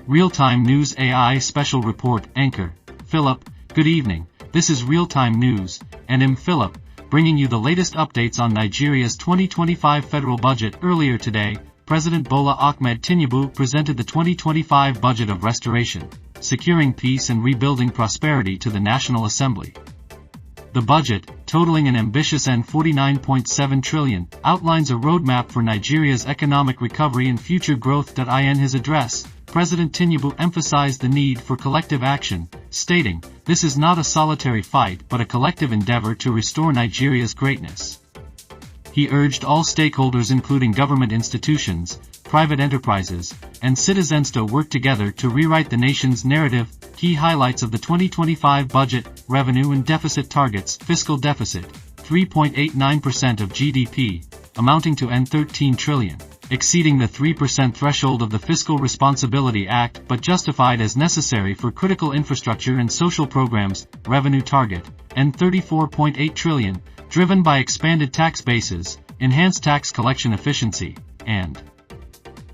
Real-time News AI Special Report Anchor, Philip. Good evening, this is Real-Time News, and I'm Philip, bringing you the latest updates on Nigeria's 2025 federal budget. Earlier today, President Bola Ahmed Tinubu presented the 2025 budget of restoration, securing peace and rebuilding prosperity to the National Assembly. The budget, totaling an ambitious N4.9 trillion, outlines a roadmap for Nigeria's economic recovery and future growth. In his address, President Tinubu emphasized the need for collective action, stating, "This is not a solitary fight but a collective endeavor to restore Nigeria's greatness." He urged all stakeholders including government institutions, private enterprises, and citizens to work together to rewrite the nation's narrative. Key highlights of the 2025 budget: revenue and deficit targets. Fiscal deficit, 3.89% of GDP, amounting to N13 trillion, exceeding the 3% threshold of the Fiscal Responsibility Act but justified as necessary for critical infrastructure and social programs. Revenue target, N34.8 trillion, driven by expanded tax bases, enhanced tax collection efficiency, and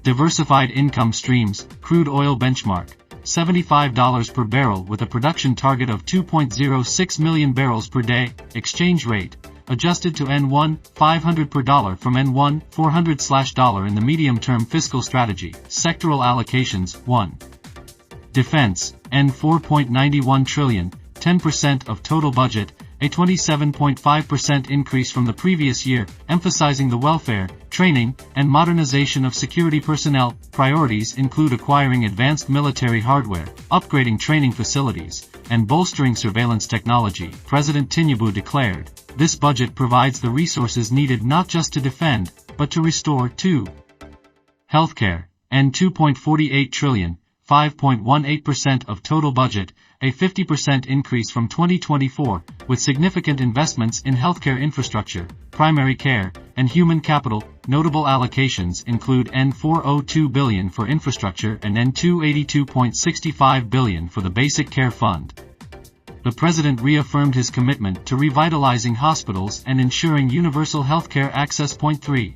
diversified income streams. Crude oil benchmark, $75 per barrel with a production target of 2.06 million barrels per day. Exchange rate, adjusted to N1.500 per dollar from N1.400/dollar in the medium-term fiscal strategy. Sectoral allocations. 1. Defense, N4.91 trillion, 10% of total budget, a 27.5% increase from the previous year, emphasizing the welfare, training, and modernization of security personnel. Priorities include acquiring advanced military hardware, upgrading training facilities, and bolstering surveillance technology. President Tinubu declared, "This budget provides the resources needed not just to defend, but to restore too." Healthcare, N2.48 trillion, 5.18% of total budget, a 50% increase from 2024, with significant investments in healthcare infrastructure, primary care, and human capital. Notable allocations include N4.02 billion for infrastructure and N282.65 billion for the Basic Care Fund. The president reaffirmed his commitment to revitalizing hospitals and ensuring universal healthcare access. 3.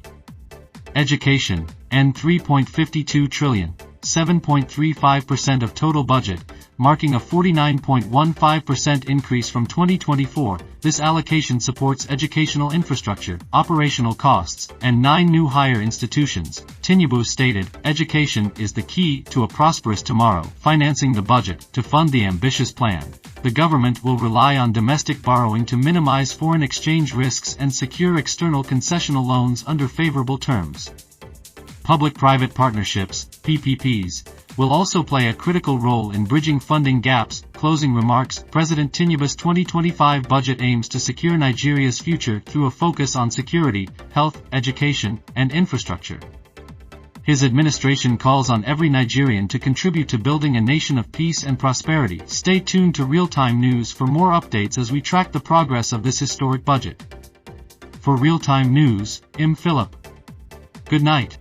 Education, N3.52 trillion, 7.35% of total budget, marking a 49.15% increase from 2024. This allocation supports educational infrastructure, operational costs, and 9 new higher institutions. Tinubu stated, "Education is the key to a prosperous tomorrow." Financing the budget. To fund the ambitious plan, the government will rely on domestic borrowing to minimize foreign exchange risks and secure external concessional loans under favorable terms. Public-private partnerships, PPPs, will also play a critical role in bridging funding gaps. Closing remarks. President Tinubu's 2025 budget aims to secure Nigeria's future through a focus on security, health, education, and infrastructure. His administration calls on every Nigerian to contribute to building a nation of peace and prosperity. Stay tuned to Real-Time News for more updates as we track the progress of this historic budget. For Real-Time News, I'm Philip. Good night.